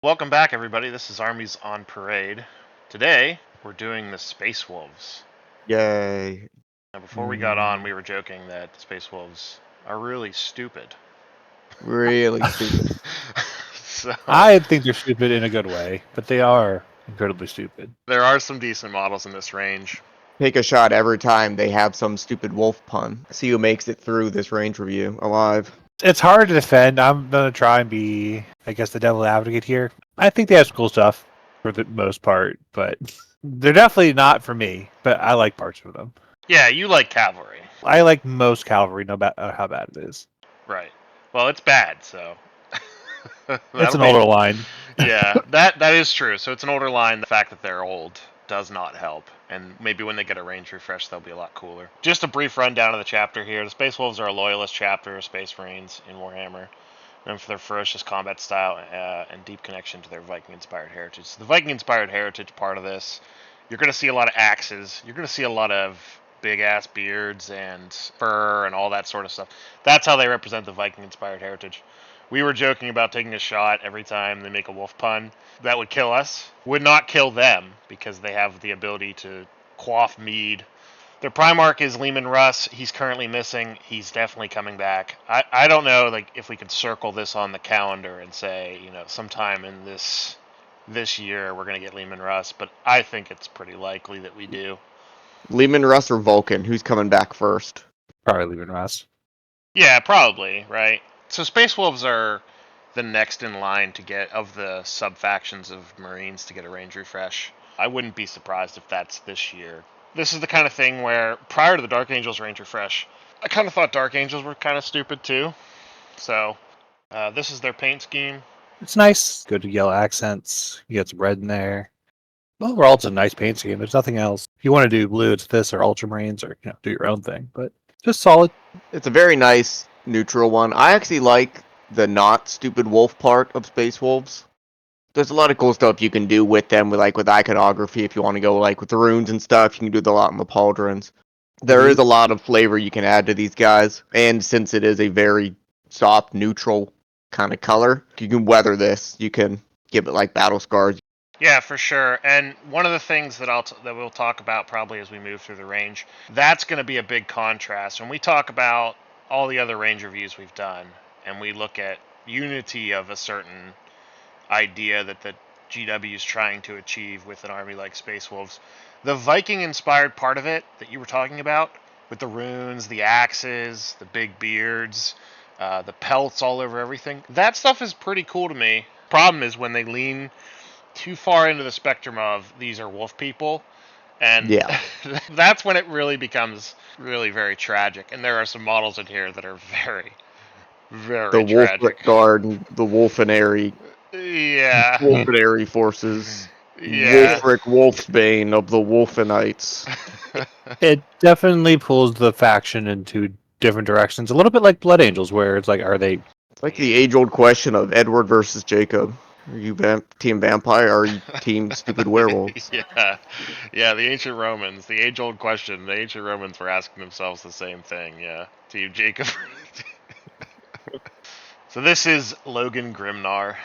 Welcome back, everybody. This is Armies on Parade. Today, we're doing the Space Wolves. Yay. Now, before we got on, we were joking that Space Wolves are really stupid. Really stupid. So, I think they're stupid in a good way, but they are incredibly stupid. there are some decent models in this range. Take a shot every time they have some stupid wolf pun. See who makes it through this range review alive. It's hard to defend. I'm going to try and be, I guess, the devil advocate here. I think they have some cool stuff for the most part, but they're definitely not for me, but I like parts of them. Yeah, you like cavalry. I like most cavalry, no matter how bad it is. Right. Well, it's bad, so... It's an older line. Yeah, that is true. So it's an older line. The fact that they're old does not help. And maybe when they get a range refresh, they'll be a lot cooler. Just a brief rundown of the chapter here. The Space Wolves are a loyalist chapter of Space Marines in Warhammer, known for their ferocious combat style and deep connection to their Viking-inspired heritage. So the Viking-inspired heritage part of this, you're going to see a lot of axes. You're going to see a lot of big-ass beards and fur and all that sort of stuff. That's how they represent the Viking-inspired heritage. We were joking about taking a shot every time they make a wolf pun. That would kill us. Would not kill them, because they have the ability to quaff mead. Their Primarch is Lehman Russ. He's currently missing. He's definitely coming back. I don't know if we could circle this on the calendar and say, sometime in this year we're going to get Lehman Russ, but I think it's pretty likely that we do. Lehman Russ or Vulcan? Who's coming back first? Probably leaving Ross. Yeah, probably, right? So Space Wolves are the next in line to get, of the sub-factions of Marines, to get a range refresh. I wouldn't be surprised if that's this year. This is the kind of thing where, prior to the Dark Angels range refresh, I kind of thought Dark Angels were kind of stupid too. So, this is their paint scheme. It's nice. Good yellow accents. You get some red in there. Overall, it's a nice paint scheme. There's nothing else. If you want to do blue, it's this or Ultramarines or do your own thing. But just solid. It's a very nice neutral one. I actually like the not stupid wolf part of Space Wolves. There's a lot of cool stuff you can do with them, with iconography. If you want to go with the runes and stuff, you can do a lot in the pauldrons. There is a lot of flavor you can add to these guys, and since it is a very soft, neutral kind of color, you can weather this. You can give it battle scars. Yeah, for sure. And one of the things that we'll talk about probably as we move through the range, that's going to be a big contrast. When we talk about all the other range reviews we've done, and we look at unity of a certain idea that the GW is trying to achieve with an army like Space Wolves, the Viking-inspired part of it that you were talking about, with the runes, the axes, the big beards, the pelts all over everything, that stuff is pretty cool to me. Problem is when they lean too far into the spectrum of these are wolf people, and yeah. That's when it really becomes really very tragic. And there are some models in here that are very, very the tragic. Wolf Guard and the Wolfenary. Yeah. Wolfenary forces. Yeah. Wolfric Wolfsbane of the Wolfenites. It definitely pulls the faction into different directions. A little bit like Blood Angels, where it's are they... It's like the age-old question of Edward versus Jacob. Are you team vampire or are you team stupid werewolves? Yeah, the ancient Romans, the age-old question. The ancient Romans were asking themselves the same thing, yeah. Team Jacob. So this is Logan Grimnar.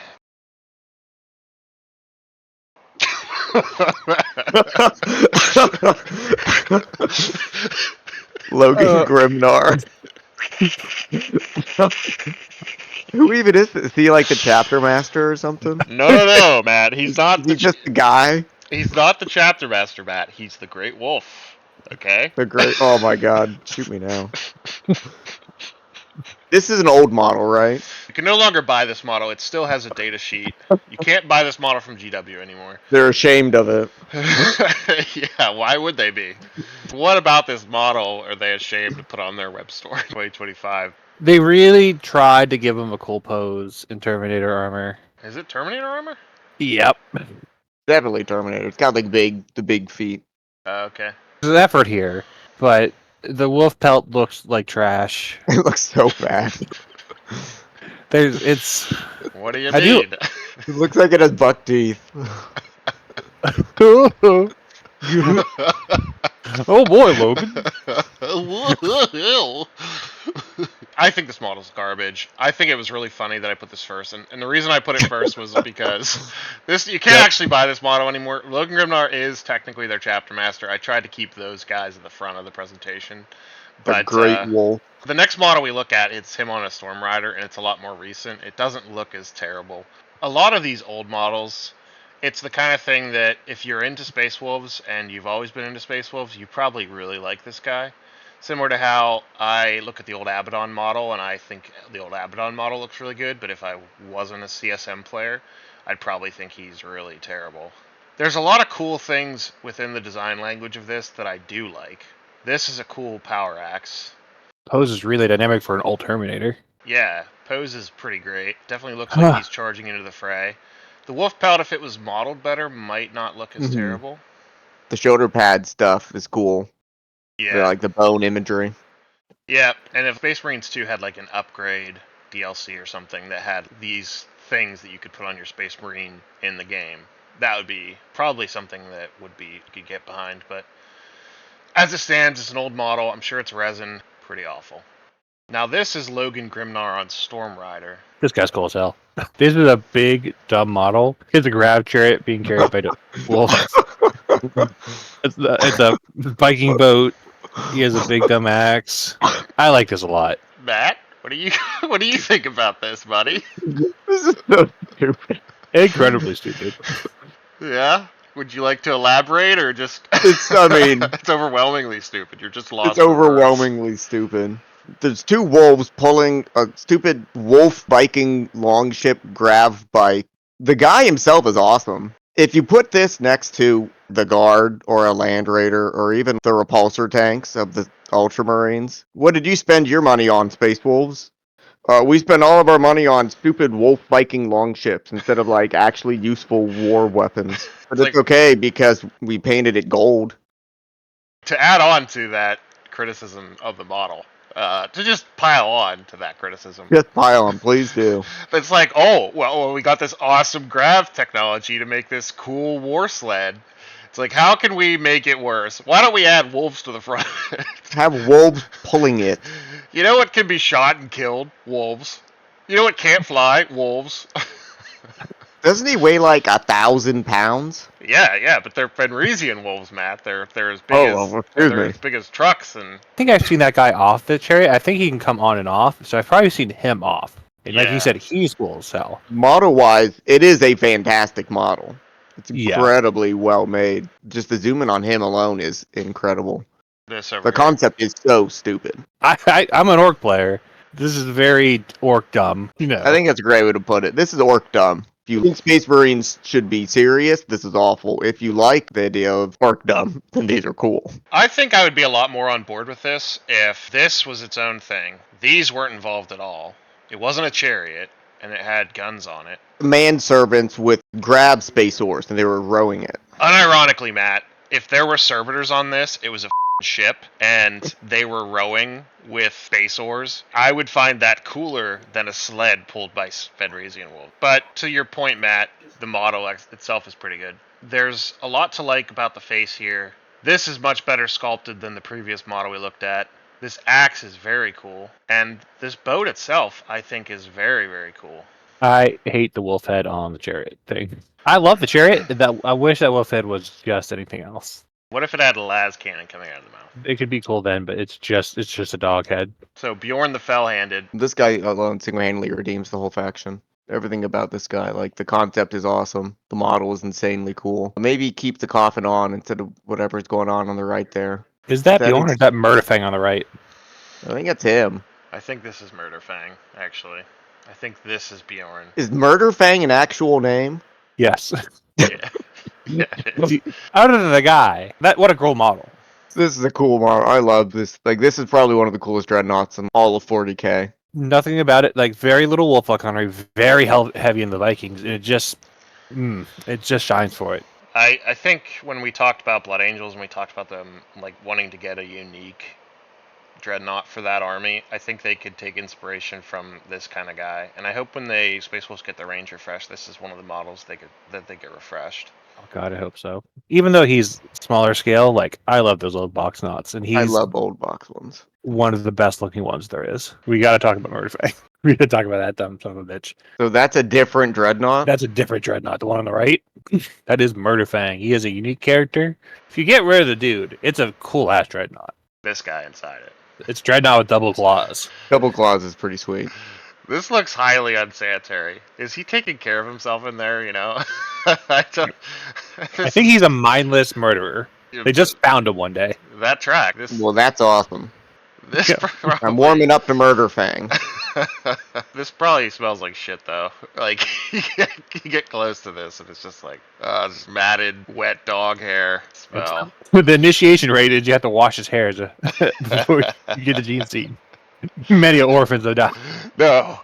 Logan Grimnar. Who even is this? Is he the chapter master or something? No, Matt. He's not. He's just the guy. He's not the chapter master, Matt. He's the Great Wolf. Okay. The great. Oh my God! Shoot me now. This is an old model, right? You can no longer buy this model. It still has a data sheet. You can't buy this model from GW anymore. They're ashamed of it. Yeah, why would they be? What about this model are they ashamed to put on their web store in 2025? They really tried to give him a cool pose in Terminator armor. Is it Terminator armor? Yep. Definitely Terminator. It's got the big feet. Okay. There's an effort here, but the wolf pelt looks like trash. It looks so bad. What do you need? It looks like it has buck teeth. Oh boy, Logan. I think this model's garbage. I think it was really funny that I put this first, and the reason I put it first was because you can't actually buy this model anymore. Logan Grimnar is technically their chapter master. I tried to keep those guys at the front of the presentation, A but great wolf. the next model we look at, it's him on a Storm Rider, and it's a lot more recent. It doesn't look as terrible. A lot of these old models, it's the kind of thing that if you're into Space Wolves and you've always been into Space Wolves, you probably really like this guy. Similar to how I look at the old Abaddon model, and I think the old Abaddon model looks really good, but if I wasn't a CSM player, I'd probably think he's really terrible. There's a lot of cool things within the design language of this that I do like. This is a cool power axe. Pose is really dynamic for an old Terminator. Yeah, pose is pretty great. Definitely looks like he's charging into the fray. The wolf pelt, if it was modeled better, might not look as terrible. The shoulder pad stuff is cool. Yeah. Like the bone imagery. Yeah, and if Space Marines 2 had like an upgrade DLC or something that had these things that you could put on your Space Marine in the game, that would be probably something that you could get behind. But as it stands, it's an old model. I'm sure it's resin. Pretty awful. Now this is Logan Grimnar on Storm Rider. This guy's cool as hell. This is a big, dumb model. It's a grab chariot being carried by the wolf. It's a Viking boat. He has a big dumb axe. I like this a lot. Matt, what do you think about this, buddy? This is so stupid. Incredibly stupid. Yeah? Would you like to elaborate, or just... It's overwhelmingly stupid. You're just lost. It's overwhelmingly stupid. There's two wolves pulling a stupid wolf Viking longship grav bike. The guy himself is awesome. If you put this next to the Guard or a Land Raider or even the repulsor tanks of the Ultramarines, what did you spend your money on, Space Wolves? We spent all of our money on stupid wolf Viking longships instead of like actually useful war weapons. But it's okay because we painted it gold. To add on to that criticism of the model, to just pile on to that criticism. Just pile on, please do. It's like, well, we got this awesome grav technology to make this cool war sled. It's like, how can we make it worse? Why don't we add wolves to the front? Have wolves pulling it. You know what can be shot and killed? Wolves. You know what can't fly? Wolves. Doesn't he weigh like 1,000 pounds? Yeah, but they're Fenrisian wolves, Matt. They're as big as big as trucks. And I think I've seen that guy off the chariot. I think he can come on and off, so I've probably seen him off. And like you said, he's cool as hell. Model-wise, it is a fantastic model. It's incredibly well made. Just the zoom in on him alone is incredible. The concept is so stupid. I'm an orc player. This is very orc dumb. You know. I think that's a great way to put it. This is orc dumb. If you think Space Marines should be serious, this is awful. If you like the idea of orc dumb, then these are cool. I think I would be a lot more on board with this if this was its own thing. These weren't involved at all. It wasn't a chariot, and it had guns on it. Manservants with grab space oars, and they were rowing it. Unironically, Matt, if there were servitors on this, it was a ship, and they were rowing with space oars, I would find that cooler than a sled pulled by Fenrisian wolves. But to your point, Matt, the model itself is pretty good. There's a lot to like about the face here. This is much better sculpted than the previous model we looked at. This axe is very cool, and this boat itself, I think, is very, very cool. I hate the wolf head on the chariot thing. I love the chariot. I wish that wolf head was just anything else. What if it had a las cannon coming out of the mouth? It could be cool then, but it's just a dog head. So Bjorn the Fell-Handed. This guy alone single-handedly redeems the whole faction. Everything about this guy, like the concept is awesome. The model is insanely cool. Maybe keep the coffin on instead of whatever's going on the right there. Is that Bjorn or is that Murderfang on the right? I think that's him. I think this is Murderfang, actually. I think this is Bjorn. Is Murderfang an actual name? Yes. Yeah. Yeah, other than the guy, what a cool model. This is a cool model. I love this. Like, this is probably one of the coolest dreadnoughts in all of 40k. Nothing about it. Like, very little wolf economy, very heavy in the Vikings. And it just shines for it. I think when we talked about Blood Angels and we talked about them like wanting to get a unique dreadnought for that army, I think they could take inspiration from this kind of guy. And I hope when Space Wolves get the range refreshed, this is one of the models that they get refreshed. Oh God, I hope so. Even though he's smaller scale, like I love those old box knots, and I love old box ones. one of the best looking ones there is. We got to talk about Murderfang. We got to talk about that dumb son of a bitch. So that's a different dreadnought. That's a different Dreadnought. The one on the right, that is Murderfang. He is a unique character. If you get rid of the dude, it's a cool ass Dreadnought. This guy inside it. It's Dreadnought with double claws. Double claws is pretty sweet. This looks highly unsanitary. Is he taking care of himself in there? You know, I don't. I think he's a mindless murderer. They just found him one day. that track. This Well, that's awesome. this Yeah. probably, I'm warming up to Murderfang. this probably smells like shit though. Like you get close to this and it's just like just matted, wet dog hair smell. The initiation rate is you have to wash his hair before you get the gene seed. Many orphans have died. No.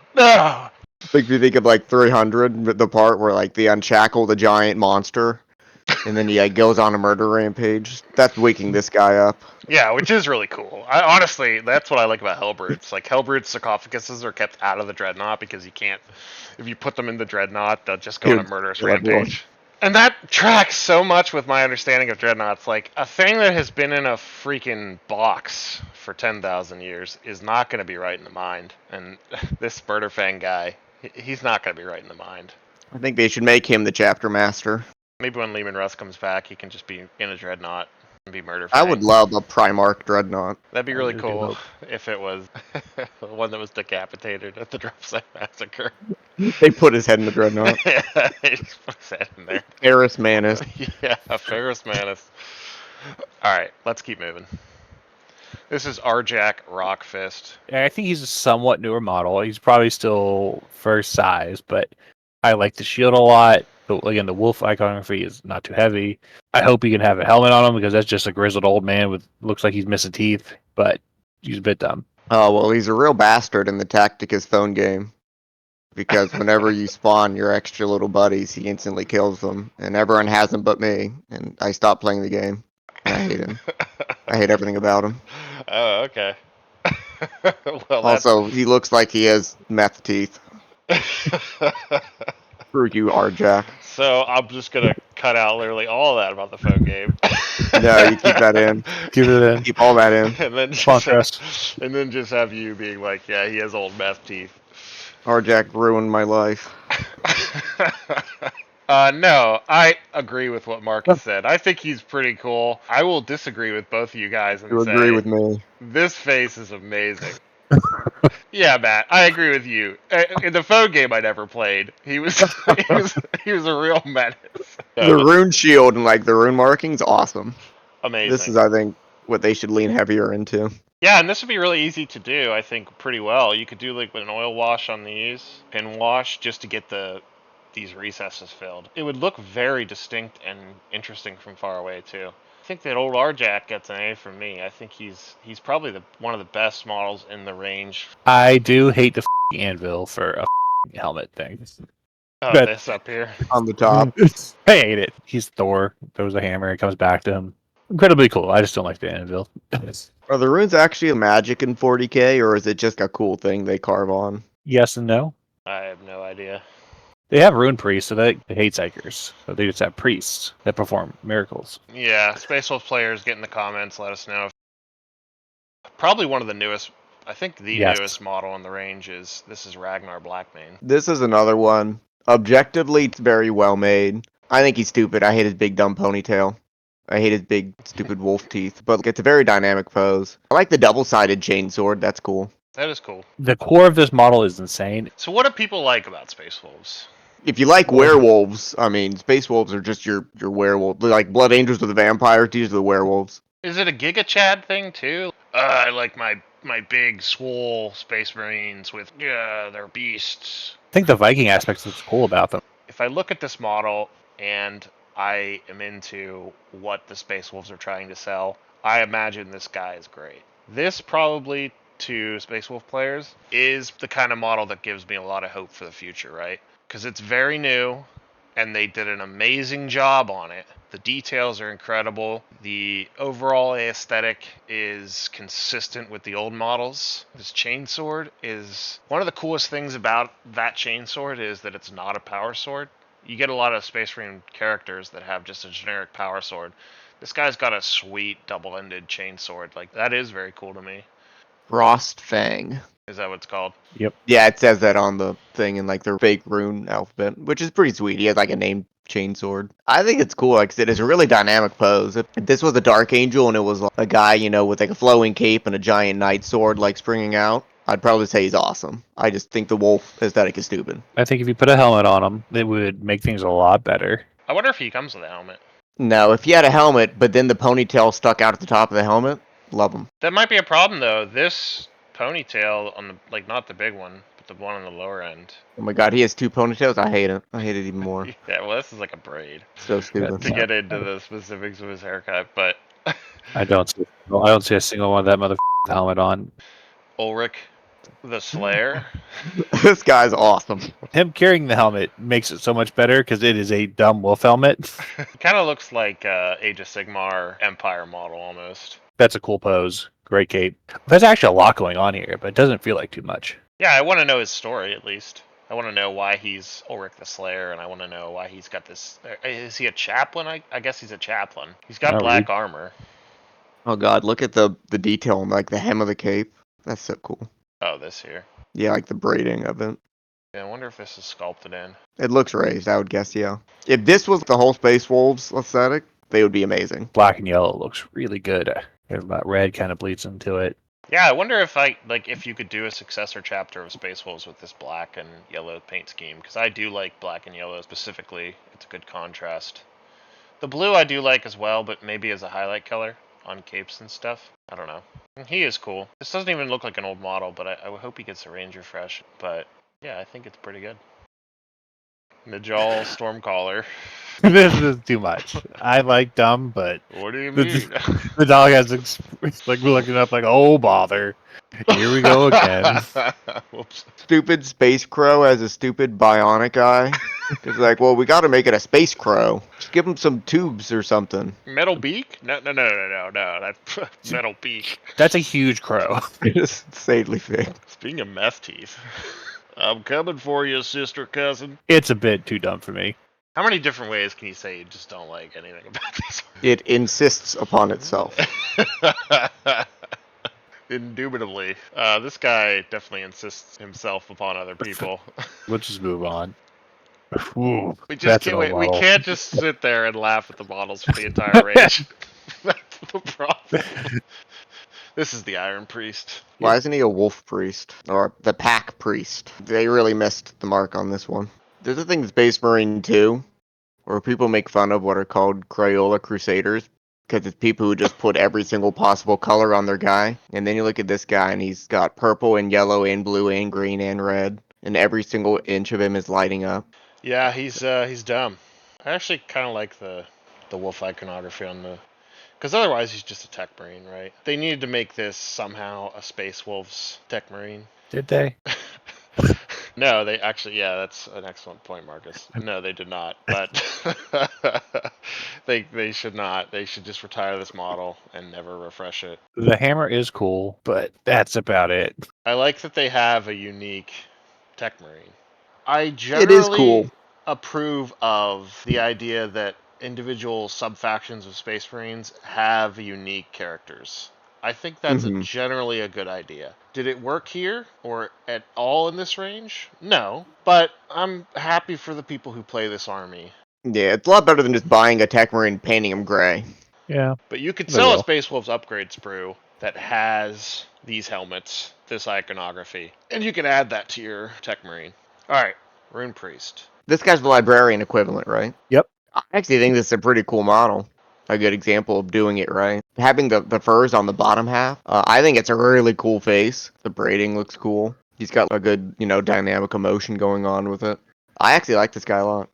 Like you think of like 300, the part where like they unshackle the giant monster, and then he goes on a murder rampage. That's waking this guy up. Yeah, which is really cool. Honestly, that's what I like about Hellbrutes. Like Hellbrutes sarcophaguses are kept out of the Dreadnought because you can't. If you put them in the Dreadnought, they'll just go on a murderous kill everyone. rampage. And that tracks so much with my understanding of Dreadnoughts. Like, a thing that has been in a freaking box for 10,000 years is not going to be right in the mind. And this Murderfang guy, he's not going to be right in the mind. I think they should make him the chapter master. Maybe when Lehman Russ comes back, he can just be in a Dreadnought and be Murderfang. I would love a Primarch dreadnought. That'd be really I do cool hope. if it was the one that was decapitated at the Drop Site Massacre. They put his head in the dreadnought. Yeah, he just put his head in there. Eris Manus. Yeah, Ferris Manus. Alright, let's keep moving. This is Arjak Rockfist. I think he's a somewhat newer model. He's probably still first size, but I like the shield a lot. But again, the wolf iconography is not too heavy. I hope he can have a helmet on him because that's just a grizzled old man with looks like he's missing teeth, but he's a bit dumb. Oh, well, he's a real bastard in the Tacticus phone game. Because whenever you spawn your extra little buddies, he instantly kills them. And everyone has him but me. And I stopped playing the game. And I hate him. I hate everything about him. Oh, okay. Well, Also, he looks like he has meth teeth. Screw you, Arjak. So I'm just gonna cut out literally all that about the phone game. No, you keep that in. Keep it in. Keep all that in. and then Sponsor us. just have you being like, yeah, he has old meth teeth. Arjak ruined my life. No, I agree with what Marcus said. I think he's pretty cool. I will disagree with both of you guys and You say agree with me. this face is amazing. Yeah, Matt, I agree with you. In the phone game I never played, he was he was a real menace. The rune shield and like the rune markings, awesome. Amazing. This is, I think, what they should lean heavier into. Yeah, and this would be really easy to do, I think, pretty well. You could do like an oil wash on these, pin wash, just to get these recesses filled. It would look very distinct and interesting from far away too. I think that old Arjak gets an A from me. I think he's probably one of the best models in the range. I do hate the anvil for a helmet thing. Oh, But- this up here. On the top. I hate it. He's Thor. Throws a hammer. It comes back to him. Incredibly cool. I just don't like the anvil. Are the runes actually a magic in 40k, or is it just a cool thing they carve on? Yes and no. I have no idea. They have rune priests, so they hate psychers. So they just have priests that perform miracles. Yeah, Space Wolf players, get in the comments, let us know. Probably one of the newest, I think the Yes. newest model in the range is Ragnar Blackmane. This is another one. Objectively, it's very well made. I think he's stupid. I hate his big dumb ponytail. I hate his big stupid wolf teeth. But it's a very dynamic pose. I like the double-sided chainsword. That's cool. That is cool. The core of this model is insane. So what do people like about Space Wolves? If you like werewolves, I mean, space wolves are just your werewolf. They're like blood angels with the vampires. These are the werewolves. Is it a Giga Chad thing too? I like my big swole space marines with they're beasts. I think the Viking aspect's what's cool about them. If I look at this model and I am into what the Space Wolves are trying to sell, I imagine this guy is great. This probably to Space Wolf players is the kind of model that gives me a lot of hope for the future, right? Because it's very new and they did an amazing job on it. The details are incredible. The overall aesthetic is consistent with the old models. This chainsword is one of the coolest things about that chainsword is that it's not a power sword. You get a lot of Space Marine characters that have just a generic power sword. This guy's got a sweet double-ended chainsword. Like, that is very cool to me. Frost Fang. Is that what it's called? Yep. Yeah, it says that on the thing in like their fake rune alphabet, which is pretty sweet. He has like a named chainsword. I think it's cool. Like I said, it's a really dynamic pose. If this was a Dark Angel and it was like, a guy, with like a flowing cape and a giant knight sword like springing out, I'd probably say he's awesome. I just think the wolf aesthetic is stupid. I think if you put a helmet on him, it would make things a lot better. I wonder if he comes with a helmet. No, if he had a helmet, but then the ponytail stuck out at the top of the helmet, love him. That might be a problem though. This ponytail on the not the big one, but the one on the lower end. Oh my god, he has 2 ponytails. I hate it. I hate it even more. Yeah, well, this is like a braid. So stupid. To get into the specifics of his haircut, but I don't see a single one of that motherfucking helmet on. Ulrich, the Slayer. This guy's awesome. Him carrying the helmet makes it so much better because it is a dumb wolf helmet. Kind of looks like Age of Sigmar Empire model almost. That's a cool pose. Great cape. There's actually a lot going on here, but it doesn't feel like too much. Yeah, I want to know his story at least. I want to know why he's Ulrich the Slayer, and I want to know why he's got this. Is he a chaplain? I guess he's a chaplain. He's got black armor. Oh god, look at the detail on like the hem of the cape. That's so cool. Oh, this here. Yeah, like the braiding of it. Yeah, I wonder if this is sculpted in. It looks raised, I would guess, yeah. If this was the whole Space Wolves aesthetic, they would be amazing. Black and yellow looks really good. That red kind of bleeds into it. Yeah, I wonder if if you could do a successor chapter of Space Wolves with this black and yellow paint scheme, because I do like black and yellow specifically. It's a good contrast. The blue I do like as well, but maybe as a highlight color on capes and stuff. I don't know. He is cool. This doesn't even look like an old model, but I hope he gets a range refresh. But yeah, I think it's pretty good. Najal Stormcaller. This is too much. I like dumb, but What do you mean? the dog has it's like looking up like, oh bother. Here we go again. Whoops. Stupid Space Crow as a stupid bionic eye. It's like, well, we gotta make it a Space Crow. Just give him some tubes or something. Metal beak? No. That's metal beak. That's a huge crow. It's insanely big. Speaking of meth teeth, I'm coming for you, sister cousin. It's a bit too dumb for me. How many different ways can you say you just don't like anything about this? It insists upon itself. Indubitably. This guy definitely insists himself upon other people. We'll just move on. Ooh, We just that's can't an old wait. We model. can't just sit there and laugh at the models for the entire range. That's the problem. This is the Iron Priest. Why isn't he a wolf priest? Or the pack priest? They really missed the mark on this one. There's a thing in Space Marine 2, where people make fun of what are called Crayola Crusaders, because it's people who just put every single possible color on their guy. And then you look at this guy, and he's got purple and yellow and blue and green and red, and every single inch of him is lighting up. Yeah, he's dumb. I actually kind of like the wolf iconography on the, because otherwise he's just a tech marine, right? They needed to make this somehow a Space Wolves tech marine. Did they? No, they actually, yeah, that's an excellent point, Marcus. No, they did not, but they should not. They should just retire this model and never refresh it. The hammer is cool, but that's about it. I like that they have a unique tech marine. I It generally is cool. approve of the idea that individual sub-factions of Space Marines have unique characters. I think that's generally a good idea. Did it work here or at all in this range? No, but I'm happy for the people who play this army. Yeah, it's a lot better than just buying a tech marine and painting him gray. Yeah. But you could They sell a will. Space Wolves upgrade sprue that has these helmets, this iconography, and you can add that to your tech marine. Alright, Rune Priest. This guy's the librarian equivalent, right? Yep. I actually think this is a pretty cool model. A good example of doing it right. Having the furs on the bottom half, I think it's a really cool face. The braiding looks cool. He's got a good, dynamic emotion going on with it. I actually like this guy a lot.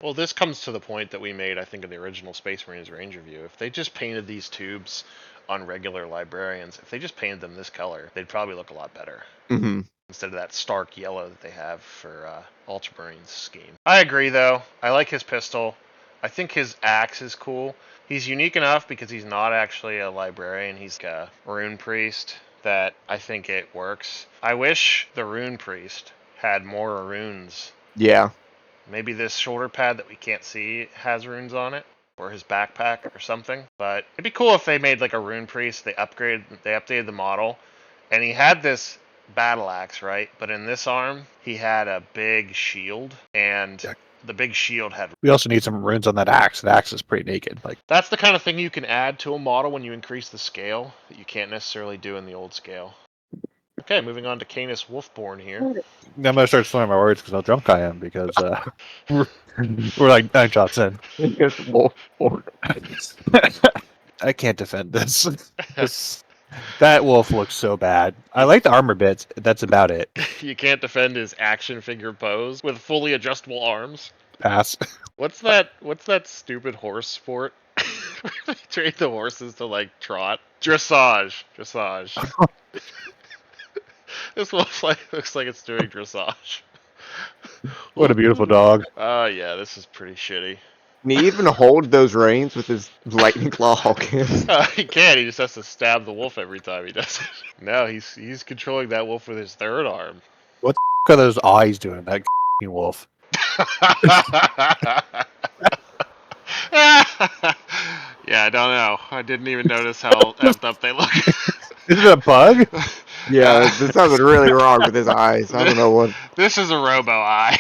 Well, this comes to the point that we made, I think, in the original Space Marines range review. If they just painted these tubes on regular librarians, if they just painted them this color, they'd probably look a lot better. Mm-hmm. Instead of that stark yellow that they have for Ultramarines scheme. I agree, though. I like his pistol. I think his axe is cool. He's unique enough because he's not actually a librarian. He's a rune priest that I think it works. I wish the rune priest had more runes. Yeah. Maybe this shoulder pad that we can't see has runes on it, or his backpack or something. But it'd be cool if they made like a rune priest. They updated the model, And he had this battle axe, right? But in this arm, he had a big shield, and the big shield had... We also need some runes on that axe. The axe is pretty naked. Like, That's the kind of thing you can add to a model when you increase the scale that you can't necessarily do in the old scale. Okay, moving on to Canis Wolfborn here. I'm gonna start slurring my words because how drunk I am. Because we're like 9 shots in. I can't defend this. That wolf looks so bad. I like the armor bits. That's about it. You can't defend his action figure pose with fully adjustable arms. Pass. What's that stupid horse sport? They train the horses to like trot. Dressage. This wolf looks like it's doing dressage. What a beautiful dog. Oh yeah, this is pretty shitty. Can he even hold those reins with his lightning claw Hawkins? He can't. He just has to stab the wolf every time he does it. No, he's controlling that wolf with his third arm. What the are those eyes doing? That wolf. Yeah, I don't know. I didn't even notice how effed up they look. Is it a bug? Yeah, there's something really wrong with his eyes. I don't know what. This is a robo eye.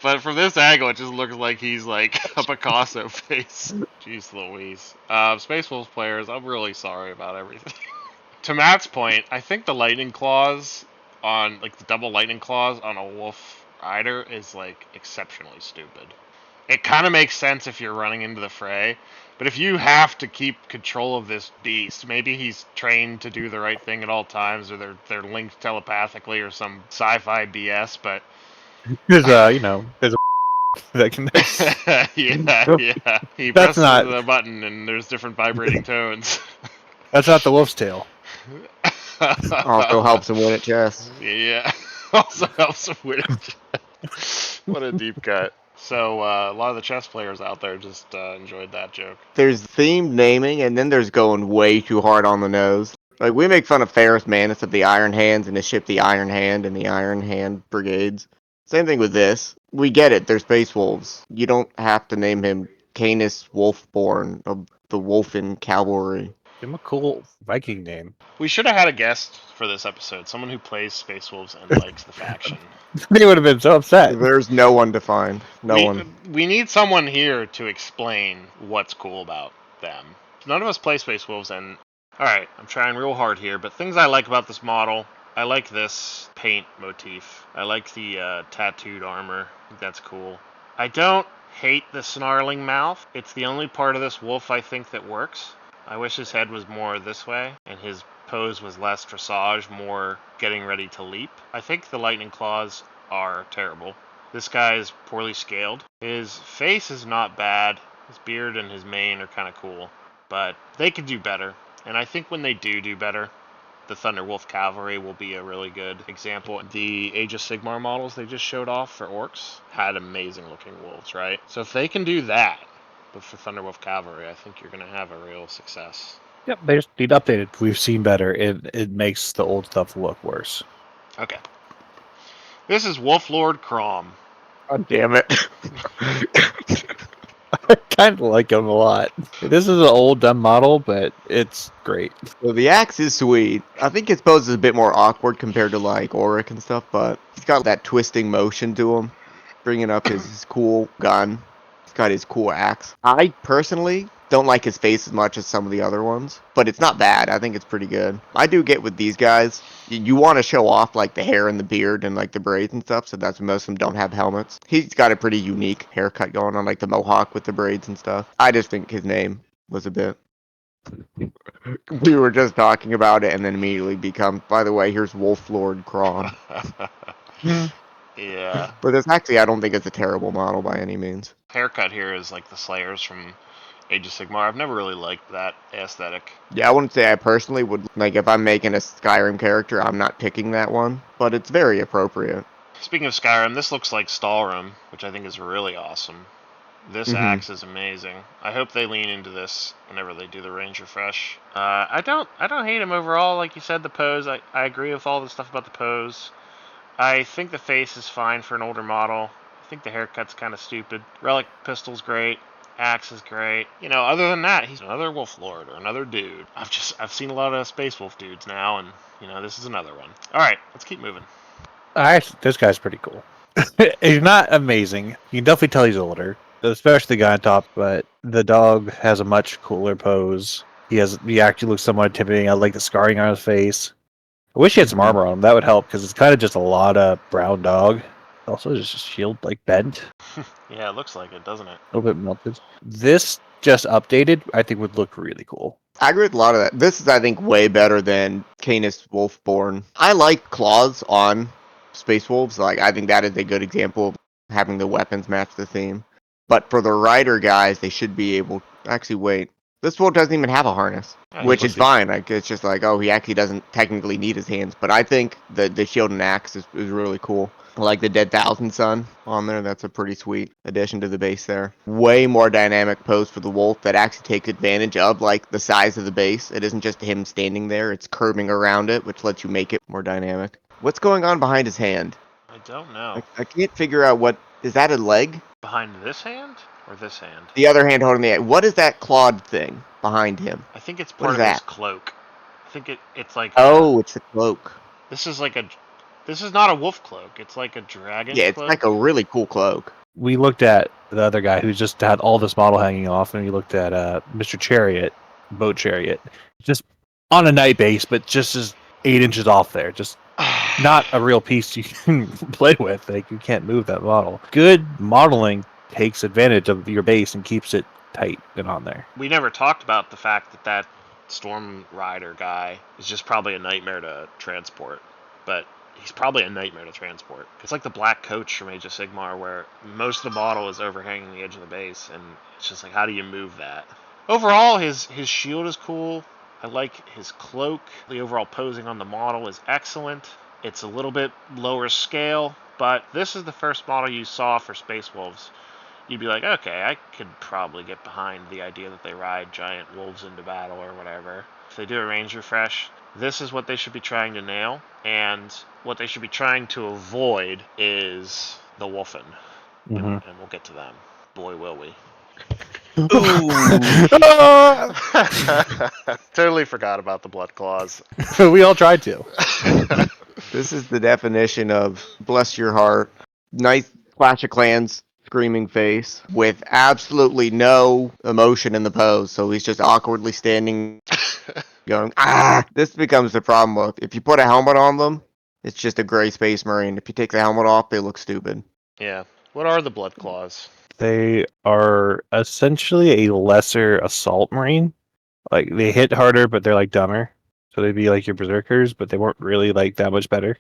But from this angle, it just looks like he's like a Picasso face. Jeez Louise. Space Wolves players, I'm really sorry about everything. To Matt's point, I think the lightning claws on, like the double lightning claws on a wolf rider is like exceptionally stupid. It kind of makes sense if you're running into the fray, but if you have to keep control of this beast, maybe he's trained to do the right thing at all times, or they're linked telepathically, or some sci-fi BS. But There's there's a that can. yeah. He That's presses not- the button, and there's different vibrating tones. That's not the wolf's tail. Also helps him win at chess. Yeah. Also helps him win it. What a deep cut. So a lot of the chess players out there just enjoyed that joke. There's themed naming, and then there's going way too hard on the nose. Like, we make fun of Ferrus Manus of the Iron Hands and his ship the Iron Hand and the Iron Hand Brigades. Same thing with this. We get it, they're Space Wolves. You don't have to name him Canis Wolfborn of the Wolfen Cavalry. Give him a cool Viking name. We should have had a guest for this episode, someone who plays Space Wolves and likes the faction. They would have been so upset. There's no one to find. No one. We need someone here to explain what's cool about them. None of us play Space Wolves, and alright, I'm trying real hard here, but things I like about this model, I like this paint motif. I like the tattooed armor. I think that's cool. I don't hate the snarling mouth. It's the only part of this wolf I think that works. I wish his head was more this way, and his pose was less dressage, more getting ready to leap. I think the lightning claws are terrible. This guy is poorly scaled. His face is not bad. His beard and his mane are kind of cool, but they could do better. And I think when they do better, the Thunderwolf Cavalry will be a really good example. The Age of Sigmar models they just showed off for orcs had amazing looking wolves, right? So if they can do that, but for Thunderwolf Cavalry, I think you're going to have a real success. Yep, they just need updated. We've seen better. It makes the old stuff look worse. Okay. This is Wolf Lord Crom. God damn it. I kind of like him a lot. This is an old dumb model, but it's great. So the axe is sweet. I think his pose is a bit more awkward compared to like Auric and stuff, but he's got that twisting motion to him, bringing up his cool gun. He's got his cool axe. I personally don't like his face as much as some of the other ones, but it's not bad. I think it's pretty good. I do get with these guys, you want to show off like the hair and the beard and like the braids and stuff, so that's why most of them don't have helmets. He's got a pretty unique haircut going on, like the mohawk with the braids and stuff. I just think his name was a bit... We were just talking about it and then immediately become, by the way, here's Wolf Lord Crom. Yeah. But this actually, I don't think it's a terrible model by any means. Haircut here is like the Slayers from Age of Sigmar. I've never really liked that aesthetic. Yeah, I wouldn't say I personally would, like, if I'm making a Skyrim character, I'm not picking that one, but it's very appropriate. Speaking of Skyrim, this looks like Stalrim, which I think is really awesome. This axe is amazing. I hope they lean into this whenever they do the range refresh. I don't hate him overall. Like you said, the pose, I agree with all the stuff about the pose. I think the face is fine for an older model. I think the haircut's kind of stupid. Relic pistol's great. Axe is great. You know, other than that, he's another Wolf Lord or another dude. I've seen a lot of Space Wolf dudes now, and you know, this is another one. All right, let's keep moving. This guy's pretty cool. He's not amazing. You can definitely tell he's older, especially the guy on top. But the dog has a much cooler pose. He actually looks somewhat intimidating. I like the scarring on his face. I wish he had some armor on him. That would help because it's kind of just a lot of brown dog. Also, just a shield like bent, Yeah, it looks like it, doesn't it? a little bit melted. This just updated, I think, would look really cool. I agree with a lot of that. This is, I think, way better than Canis Wolfborn. I like claws on Space Wolves. Like, I think that is a good example of having the weapons match the theme. But for the rider guys, they should be able. Actually, wait. This wolf doesn't even have a harness, Yeah, which he's is fine. Like, it's just like, oh, he actually doesn't technically need his hands. But I think the shield and axe is really cool. I like the Dead Thousand Sun on there. That's a pretty sweet addition to the base there. Way more dynamic pose for the wolf that actually takes advantage of like the size of the base. It isn't just him standing there. It's curving around it, which lets you make it more dynamic. What's going on behind his hand? I don't know. I can't figure out what... Is that a leg? Behind this hand or this hand? The other hand holding the egg. What is that clawed thing behind him? I think it's What part is of his that? cloak. I think it's like Oh, it's the cloak. this is like a this is not a wolf cloak. It's like a dragon Yeah, it's cloak. like a really cool cloak. We looked at the other guy who just had all this model hanging off, and we looked at Mr. Chariot, Boat Chariot, just on a night base, but just as 8 inches off there. Just not a real piece you can play with. Like, you can't move that model. Good modeling takes advantage of your base and keeps it tight and on there. We never talked about the fact that that Storm Rider guy is just probably a nightmare to transport, but he's probably a nightmare to transport. It's like the black coach from Age of Sigmar, where most of the model is overhanging the edge of the base, and it's just like, how do you move that? Overall, his shield is cool. I like his cloak. The overall posing on the model is excellent. It's a little bit lower scale, but this is the first model you saw for Space Wolves. You'd be like, okay, I could probably get behind the idea that they ride giant wolves into battle or whatever. If they do a range refresh, this is what they should be trying to nail, and what they should be trying to avoid is the Wolfen. And we'll get to them. Boy, will we. Totally forgot about the blood claws. We all tried to. This is the definition of bless your heart. Nice Clash of Clans screaming face with absolutely no emotion in the pose. So he's just awkwardly standing, going, ah! This becomes the problem of if you put a helmet on them, it's just a gray Space Marine. If you take the helmet off, they look stupid. Yeah. What are the blood claws? They are essentially a lesser assault marine. Like, they hit harder, but they're like dumber. So they'd be like your berserkers, but they weren't really like that much better.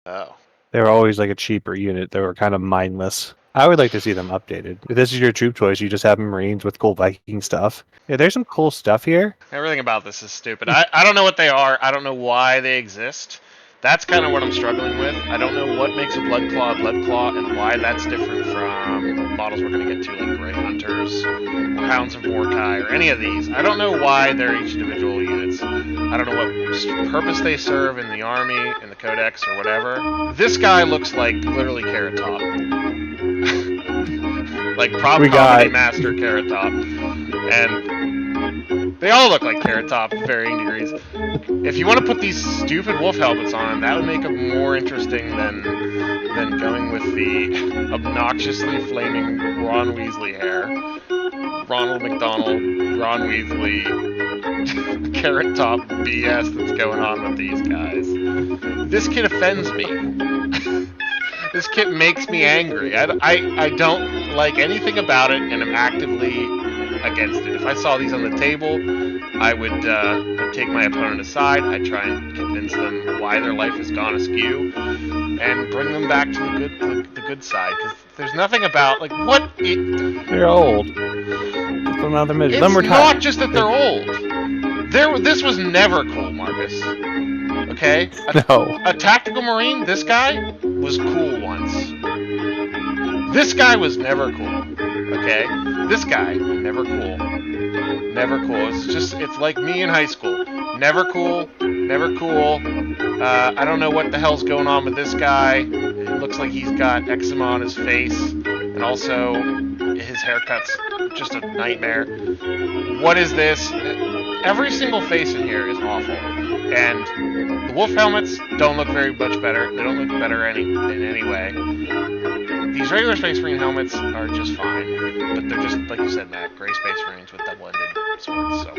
Oh. They were always like a cheaper unit. They were kind of mindless. I would like to see them updated. If this is your troop choice, you just have Marines with cool Viking stuff. Yeah, there's some cool stuff here. Everything about this is stupid. I don't know what they are. I don't know why they exist. That's kind of what I'm struggling with. I don't know what makes a blood claw, and why that's different from models we're going to get to, like Grey Hunters, or Hounds of Mordkai, or any of these. I don't know why they're each individual units. I don't know what purpose they serve in the army, in the codex, or whatever. This guy looks like literally Carrot Top. Like prop comedy master Carrot Top. And they all look like Carrot Top to varying degrees. If you want to put these stupid wolf helmets on, that would make them more interesting than going with the obnoxiously flaming Ron Weasley hair. Ronald McDonald, Ron Weasley, Carrot Top BS that's going on with these guys. This kid offends me. This kit makes me angry. I don't like anything about it, and I'm actively against it. If I saw these on the table, I would I'd take my opponent aside. I'd try and convince them why their life has gone askew, and bring them back to the good side. Because there's nothing about like what it. They're old. Put them out of the It's not just that they're old. This was never cool, Marcus. Okay? No. A tactical marine, this guy, was cool once. This guy was never cool. Okay? This guy, never cool. Never cool. It's like me in high school. Never cool. Never cool. I don't know what the hell's going on with this guy. It looks like he's got eczema on his face. And also, his haircut's just a nightmare. What is this? Every single face in here is awful. And the wolf helmets don't look very much better. They don't look better in any way. These regular Space Marine helmets are just fine, but they're just, like you said, Matt, gray Space Marines with double-ended swords. So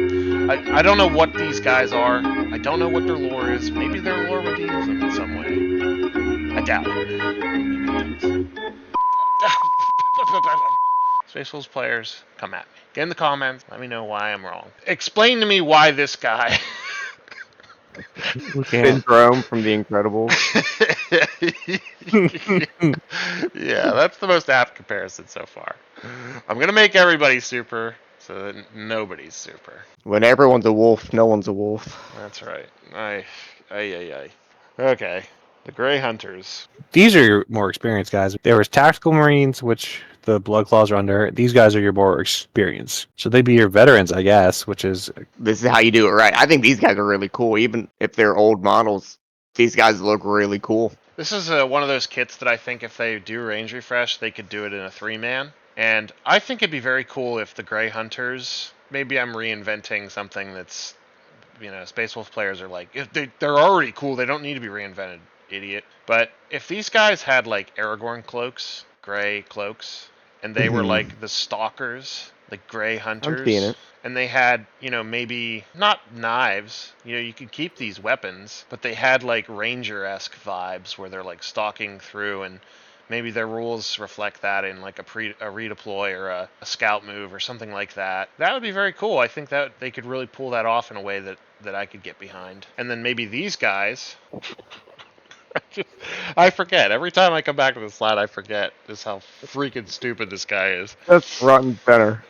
I don't know what these guys are. I don't know what their lore is. Maybe their lore redeems them in some way. I doubt it. Space Wolves players, come at me. Get in the comments. Let me know why I'm wrong. Explain to me why this guy. Syndrome from The Incredibles. Yeah, that's the most apt comparison so far. I'm gonna make everybody super, so that nobody's super. When everyone's a wolf, no one's a wolf. That's right. Ay. Okay, the Grey Hunters. These are your more experienced guys. There was Tactical Marines, which the Blood Claws are under. These guys are your more experienced. So they'd be your veterans, I guess, which is... This is how you do it right. I think these guys are really cool. Even if they're old models, these guys look really cool. This is one of those kits that I think if they do range refresh, they could do it in a 3-man. And I think it'd be very cool if the Grey Hunters... Maybe I'm reinventing something that's... Space Wolf players are like... They're already cool, they don't need to be reinvented, idiot. But if these guys had, like, Aragorn cloaks, gray cloaks, and they were, like, the Stalkers, like Grey Hunters... I'm seeing it. And they had, maybe not knives. You could keep these weapons, but they had like Ranger-esque vibes where they're like stalking through, and maybe their rules reflect that in like a redeploy or a scout move or something like that. That would be very cool. I think that they could really pull that off in a way that I could get behind. And then maybe these guys. I forget. Every time I come back to this slide, I forget just how freaking stupid this guy is. That's rotten better.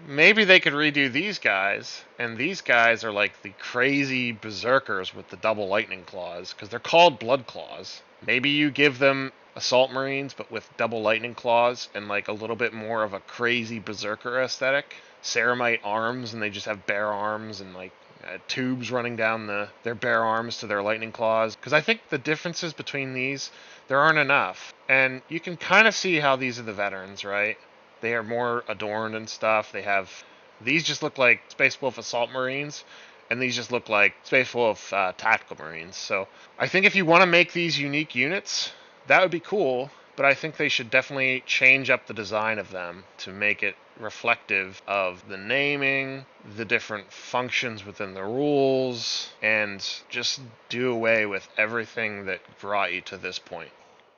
Maybe they could redo these guys, and these guys are like the crazy berserkers with the double lightning claws, because they're called blood claws. Maybe you give them assault marines, but with double lightning claws and like a little bit more of a crazy berserker aesthetic. Ceramite arms, and they just have bare arms and like tubes running down their bare arms to their lightning claws. Because I think the differences between these, there aren't enough. And you can kind of see how these are the veterans, right? They are more adorned and stuff. These just look like Space Wolf Assault Marines, and these just look like Space Wolf Tactical Marines. So I think if you want to make these unique units, that would be cool, but I think they should definitely change up the design of them to make it reflective of the naming, the different functions within the rules, and just do away with everything that brought you to this point.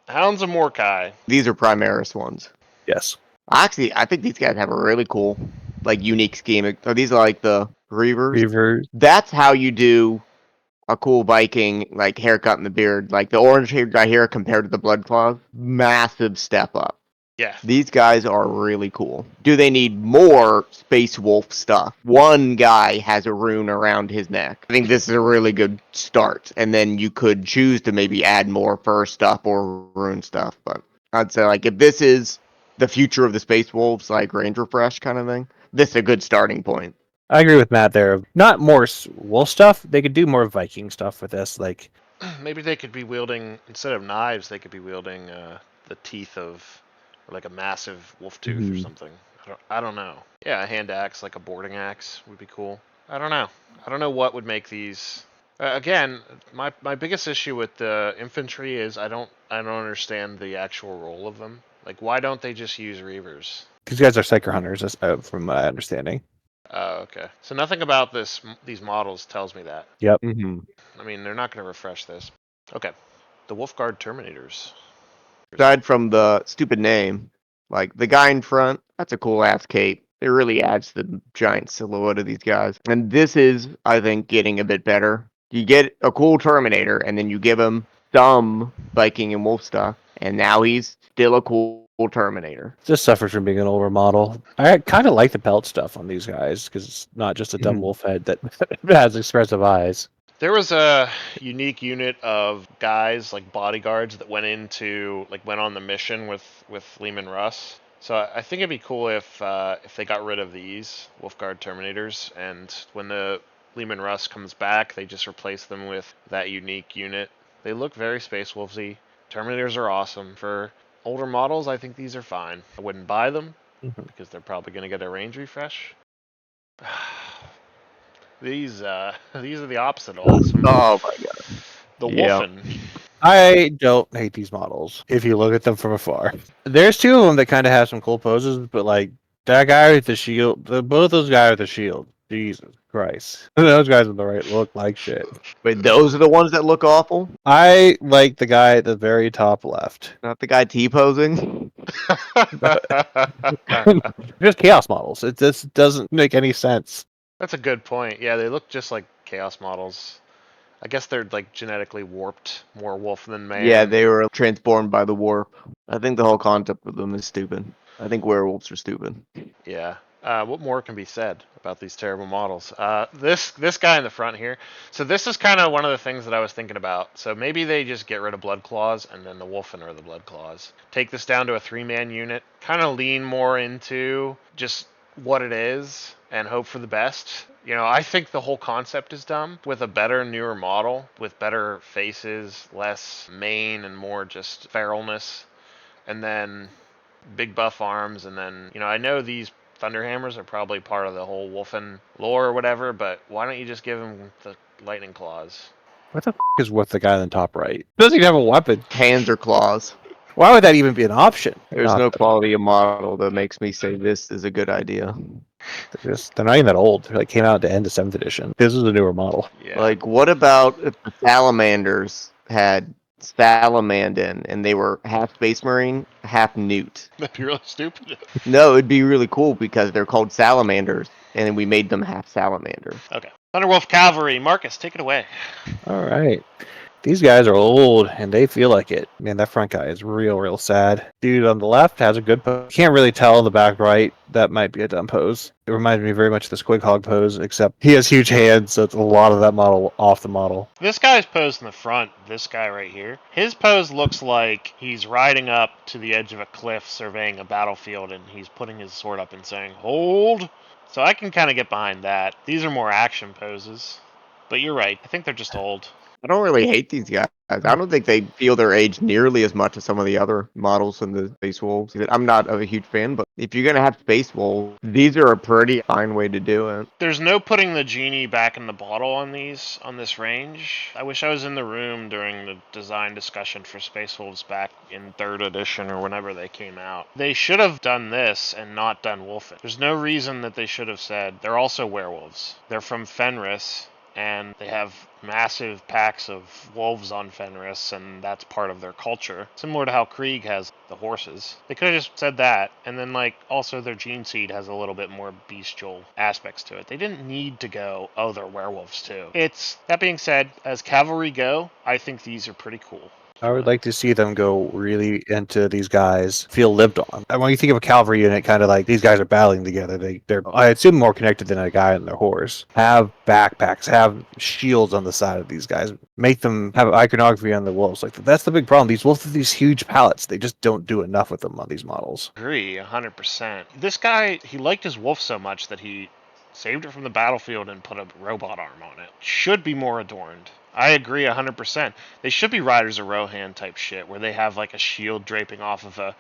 Hounds of Mordecai. These are Primaris ones. Yes. Actually, I think these guys have a really cool, like, unique scheme. These are like the Reavers. Reavers. That's how you do a cool Viking, like, haircut in the beard. Like, the orange haired guy here compared to the Blood Claws, massive step up. Yeah. These guys are really cool. Do they need more Space Wolf stuff? One guy has a rune around his neck. I think this is a really good start. And then you could choose to maybe add more fur stuff or rune stuff. But I'd say, like, if this is the future of the Space Wolves, like range refresh kind of thing, this is a good starting point. I agree with Matt there. Not more wolf stuff. They could do more Viking stuff with this. Like, maybe they could be wielding, instead of knives, they could be wielding the teeth of, or like a massive wolf tooth or something. I don't know. Yeah, a hand axe, like a boarding axe, would be cool. I don't know what would make these. Again, my biggest issue with the infantry is I don't understand the actual role of them. Like, why don't they just use Reavers? these guys are Psyker Hunters, from my understanding. Oh, okay. So nothing about these models tells me that. Yep. Mm-hmm. I mean, they're not going to refresh this. Okay. The Wolfguard Terminators. Aside from the stupid name, like the guy in front, that's a cool ass cape. It really adds to the giant silhouette of these guys. And this is, I think, getting a bit better. You get a cool Terminator, and then you give him some Viking and Wolf stuff, and now he's still a cool Terminator. Just suffers from being an older model. I kind of like the pelt stuff on these guys because it's not just a dumb wolf head that has expressive eyes. There was a unique unit of guys, like bodyguards, that went on the mission with Lehman Russ. So I think it'd be cool if they got rid of these Wolfguard Terminators, and when the Lehman Russ comes back, they just replace them with that unique unit. They look very Space Wolfsy. Terminators are awesome. For older models, I think these are fine. I wouldn't buy them, because they're probably going to get a range refresh. These are the opposite awesome. Oh my god. The Yeah. Wolfen. I don't hate these models if you look at them from afar. There's two of them that kind of have some cool poses, but like that guy with the shield, both those guys with the shield, Jesus Christ, those guys with the right look like shit. Wait, those are the ones that look awful? I like the guy at the very top left. Not the guy T-posing? Just chaos models. It just doesn't make any sense. That's a good point. Yeah, they look just like chaos models. I guess they're like genetically warped, more wolf than man. Yeah, they were transformed by the warp. I think the whole concept of them is stupid. I think werewolves are stupid. Yeah. What more can be said about these terrible models? This guy in the front here. So this is kind of one of the things that I was thinking about. So maybe they just get rid of Blood Claws and then the Wolfen are the Blood Claws. Take this down to a 3-man unit. Kind of lean more into just what it is and hope for the best. You know, I think the whole concept is dumb. With a better, newer model, with better faces, less mane, and more just feralness, and then big buff arms, and then, you know, I know these Thunderhammers are probably part of the whole Wolfen lore or whatever, but why don't you just give them the Lightning Claws? What the is with the guy on the top right? Doesn't even have a weapon. Hands or claws? Why would that even be an option? There's no quality of model that makes me say this is a good idea. They're not even that old. They like came out at the end of 7th edition. This is a newer model. Yeah. Like, what about if the Salamanders had Salamandin and they were half Space Marine, half Newt? That'd be really stupid. No, it'd be really cool because they're called Salamanders, and we made them half Salamander. Okay. Thunderwolf Cavalry. Marcus, take it away. All right. These guys are old, and they feel like it. Man, that front guy is real sad. Dude on the left has a good pose. Can't really tell the back right. That might be a dumb pose. It reminds me very much of the Squig Hog pose, except he has huge hands, so it's a lot of that model off the model. This guy's pose in the front, this guy right here, his pose looks like he's riding up to the edge of a cliff surveying a battlefield, and he's putting his sword up and saying, "Hold!" So I can kind of get behind that. These are more action poses. But you're right. I think they're just old. I don't really hate these guys. I don't think they feel their age nearly as much as some of the other models in the Space Wolves. I'm not a huge fan, but if you're going to have Space Wolves, these are a pretty fine way to do it. There's no putting the genie back in the bottle on this range. I wish I was in the room during the design discussion for Space Wolves back in 3rd edition or whenever they came out. They should have done this and not done Wolfen. There's no reason that they should have said they're also werewolves. They're from Fenris, and they have massive packs of wolves on Fenris, and that's part of their culture. Similar to how Krieg has the horses. They could have just said that, and then, like, also their gene seed has a little bit more bestial aspects to it. They didn't need to go, oh, they're werewolves too. That being said, as cavalry go, I think these are pretty cool. I would like to see them go really into these guys, feel lived on. And when you think of a cavalry unit, kind of like these guys are battling together. They're I assume more connected than a guy on their horse. Have backpacks, have shields on the side of these guys. Make them have iconography on the wolves. Like that's the big problem. These wolves have these huge palettes. They just don't do enough with them on these models. Agree, 100%. This guy, he liked his wolf so much that he saved it from the battlefield and put a robot arm on it. Should be more adorned. I agree 100%. They should be Riders of Rohan type shit, where they have like a shield draping off of a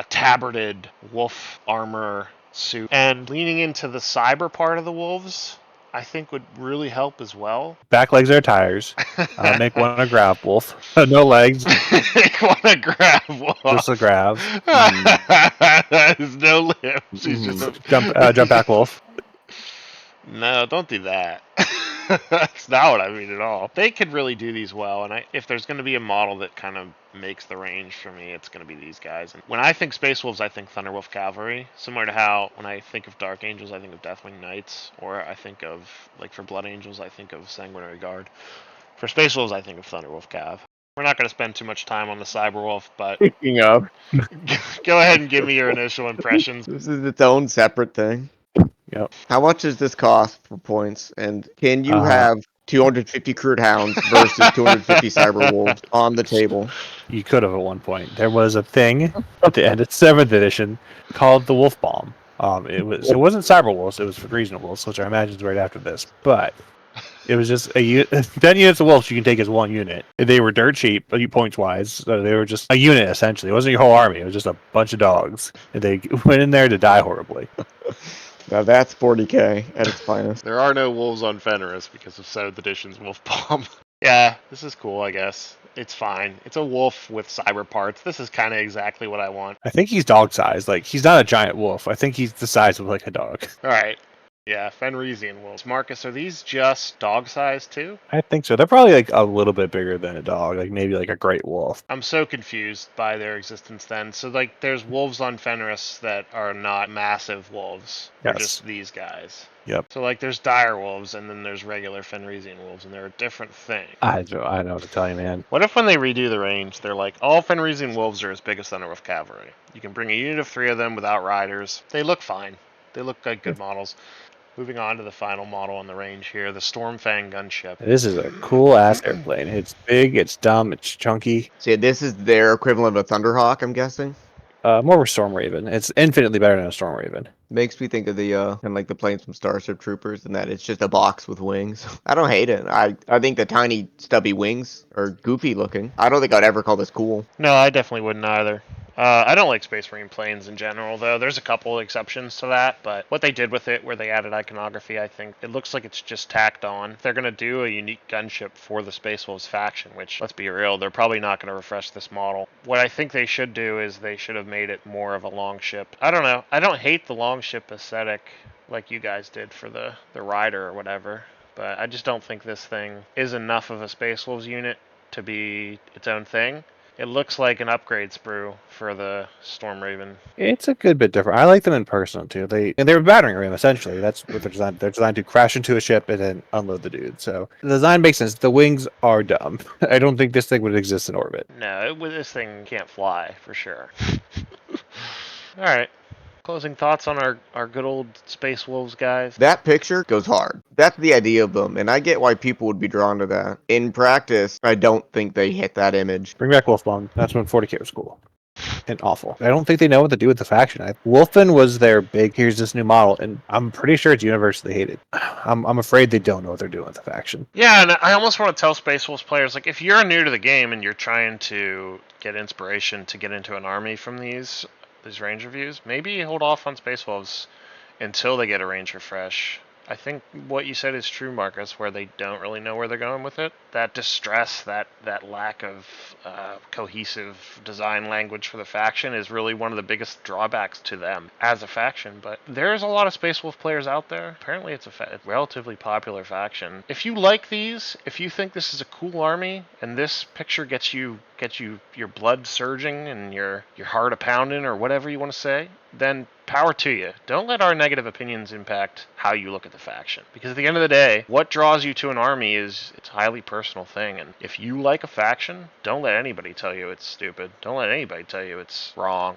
tabarded wolf armor suit. And leaning into the cyber part of the wolves, I think would really help as well. Back legs are tires. Make one a grab wolf. No legs. Make one a grab wolf. Just a grab. There's no limbs. He's just Jump back wolf. No, don't do that. That's not what I mean at all. They could really do these well, and if there's going to be a model that kind of makes the range for me, it's going to be these guys. And when I think Space Wolves, I think Thunderwolf Cavalry, similar to how when I think of Dark Angels, I think of Deathwing Knights, or I think of, like for Blood Angels, I think of Sanguinary Guard. For Space Wolves, I think of Thunderwolf Cav. We're not going to spend too much time on the Cyberwolf, but Speaking of, go ahead and give me your initial impressions. this is its own separate thing. Yep. How much does this cost for points? And can you have 250 crude hounds versus 250 cyber wolves on the table? You could have at one point. There was a thing at the end of 7th edition called the Wolf Bomb. It wasn't cyber wolves, it was for regional wolves, which I imagine is right after this. But It was just 10 units of wolves you can take as one unit. They were dirt cheap, points wise. So they were just a unit essentially. It wasn't your whole army. It was just a bunch of dogs. And they went in there to die horribly. Now that's 40k at its finest. There are no wolves on Fenris because of 7th edition's Wolf Bomb. Yeah, this is cool, I guess. It's fine. It's a wolf with cyber parts. This is kind of exactly what I want. I think he's dog sized. Like, he's not a giant wolf. I think he's the size of like a dog. All right. Yeah, Fenrisian wolves. Marcus, are these just dog size too? I think so. They're probably like a little bit bigger than a dog, like maybe like a great wolf. I'm so confused by their existence then. So, like, there's wolves on Fenris that are not massive wolves. They're Yes. just these guys. Yep. So, like, there's dire wolves and then there's regular Fenrisian wolves, and they're a different thing. I know what to tell you, man. What if when they redo the range, they're like, all Fenrisian wolves are as big as Thunderwolf Cavalry. You can bring a unit of 3 of them without riders. They look fine. They look like good models. Moving on to the final model on the range here, the Stormfang gunship. This is a cool ass airplane. It's big, it's dumb, it's chunky. So this is their equivalent of a Thunderhawk, I'm guessing. More of a Storm Raven. It's infinitely better than a Storm Raven. Makes me think of the kind of like the planes from Starship Troopers, and that it's just a box with wings. I don't hate it. I think the tiny stubby wings are goofy looking. I don't think I'd ever call this cool. No, I definitely wouldn't either. I don't like Space Marine planes in general, though. There's a couple exceptions to that, but what they did with it, where they added iconography, I think it looks like it's just tacked on. They're going to do a unique gunship for the Space Wolves faction, which, let's be real, they're probably not going to refresh this model. What I think they should do is they should have made it more of a longship. I don't know. I don't hate the longship aesthetic like you guys did for the Rider or whatever, but I just don't think this thing is enough of a Space Wolves unit to be its own thing. It looks like an upgrade sprue for the Storm Raven. It's a good bit different. I like them in person too. They're a battering ram essentially. That's what they're designed. They're designed to crash into a ship and then unload the dude. So the design makes sense. The wings are dumb. I don't think this thing would exist in orbit. No, this thing can't fly for sure. All right. Closing thoughts on our good old Space Wolves, guys. That picture goes hard. That's the idea of them, and I get why people would be drawn to that. In practice, I don't think they hit that image. Bring back Wolfbomb. That's when 40k was cool. And awful. I don't think they know what to do with the faction. Wolfen was their big, here's this new model, and I'm pretty sure it's universally hated. I'm afraid they don't know what they're doing with the faction. Yeah, and I almost want to tell Space Wolves players, like, if you're new to the game and you're trying to get inspiration to get into an army from these range reviews, maybe hold off on Space Wolves until they get a range refresh. I think what you said is true, Marcus, where they don't really know where they're going with it. That distress, that lack of cohesive design language for the faction is really one of the biggest drawbacks to them as a faction. But there's a lot of Space Wolf players out there. Apparently it's a relatively popular faction. If you like these, if you think this is a cool army, and this picture gets you your blood surging and your heart a-pounding or whatever you want to say, then power to you. Don't let our negative opinions impact how you look at the faction. Because at the end of the day, what draws you to an army it's a highly personal thing. And if you like a faction, don't let anybody tell you it's stupid. Don't let anybody tell you it's wrong.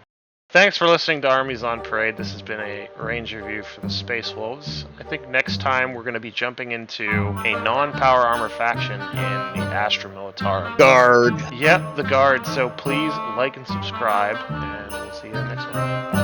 Thanks for listening to Armies on Parade. This has been a range review for the Space Wolves. I think next time we're going to be jumping into a non-power armor faction in the Astra Militarum. Guard. Yep, the Guard. So please like and subscribe, and we'll see you next one.